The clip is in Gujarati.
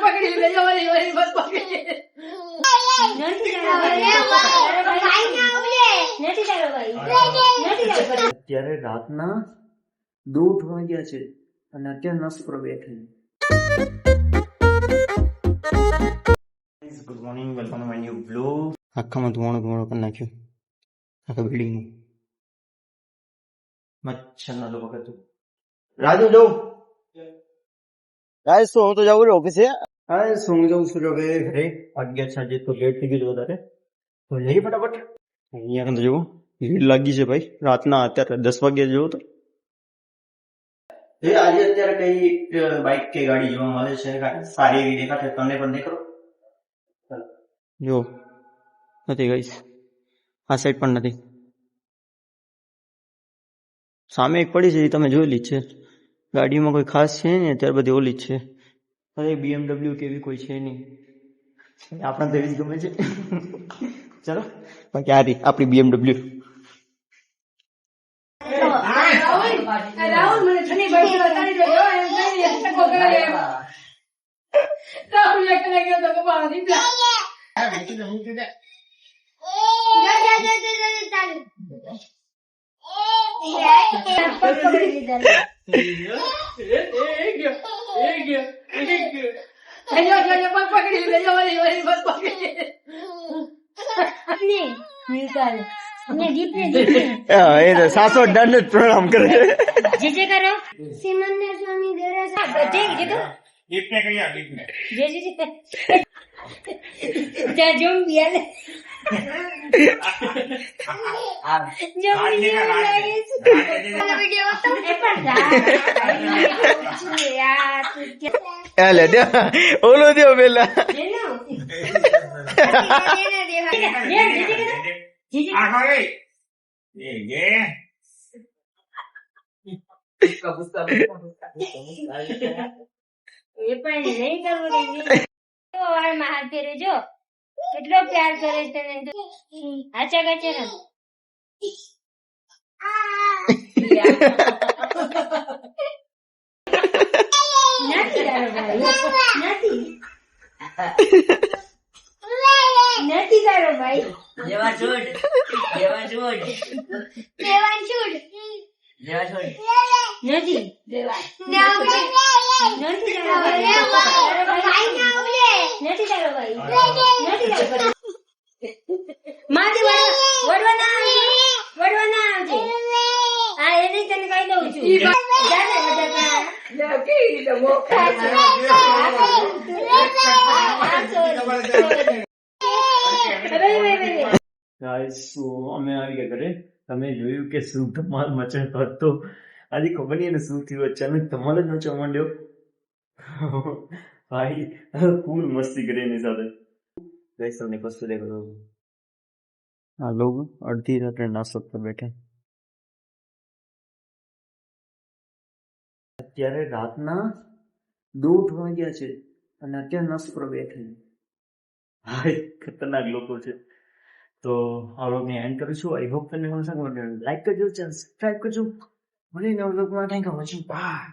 પકડી લેજો વળી વળી બસ પકડી અત્યારે રાતના 2 વાગ્યા છે અને અત્યારે નસ પર બેઠી. Good morning, welcome to my new blog. આખામાં ધુવાણો કરી નાખ્યું, આખા બિલ્ડિંગનું. મચ્છરના લોકો હતું. રાજુ જો ગાઈસ તો હું તો જાઉં છું ઓફિસે. હા શું જવું છું હવે ઘરે. વાગ્યા છે આજે તો લેટ થઈ ગયું વધારે, તો જઈએ ફટાફટ. અહીંયા તો જુઓ ભીડ લાગી છે ભાઈ. રાતના અત્યારે 10 વાગ્યા જેવો તો આજે અત્યારે કઈ બાઇક કે ગાડી જોવા મળે છે સારી એવી દેખાશે, તમને પણ દેખાડો. જો નથી ગાઈસ, આ સાઈડ પણ નથી. સામે એક પડી છે, એ તમે જોયેલી જ છે. ગાડીમાં કોઈ ખાસ છે ને, અત્યારે બધી ઓલી જ છે. અરે BMW કેવી કોઈ છે નહીં, આપણે તો એવી જ ગમે છે. ચાલો બાકી આ રહી આપણી BMW. રાહુલ મને ઠંડી બાઈ બતાવી દેજો એમ કઈ ટકો કરે રાહુલ એકલા ગયો તો બાબા દીપલા પકડી લેજો વળી વળી બસ પકડી એ તો સાસો દંડ પ્રણામ કરે. જે કરો સિમંદર સ્વામી ઘરે બધે કીધું દીપને કહીયા દીપને જે જા જોમ બિયાલે જોમ બિયાલે વિડિયો તો એ પણ યાર લે દે ઓલો દે પેલા જો કેટલો પ્યાર કરે છે તને. આચા ગાચે ને નથી તારો ભાઈ જેવા છોડ નથી દેવા નથી તારો ભાઈ નથી તારો ભાઈ માથે વડવાના આવજે. હા એને તને કહી દઉં છું. ગાઈસ અમે આવી ગયા ઘરે. તમે જોયું કે શું ધમાલ મચાતો હતો. આજે ખબર નહીં એને શું થયું, અચાનક ધમાલ જ મચવા માંડ્યો. ભાઈ ફૂલ મસ્તી કરી એની સાથે. ગાઈસ તમને કશું દેખાતો આ લોકો અડધી રાત્રે નાસ્તો પર બેઠા. અત્યારે રાતના 2 વાગ્યા છે અને અત્યારે નાસ્તો પર બેઠા. ભાઈ ખતરનાક લોકો છે. તો આ વ્લોગને એન્ડ કરું છું. આઈ હોપ તમને મને સારું લાઈક કરજો, ચેનલ સબસ્ક્રાઇબ કરજો. મળીને વ્લોગમાં thank you for watching. By.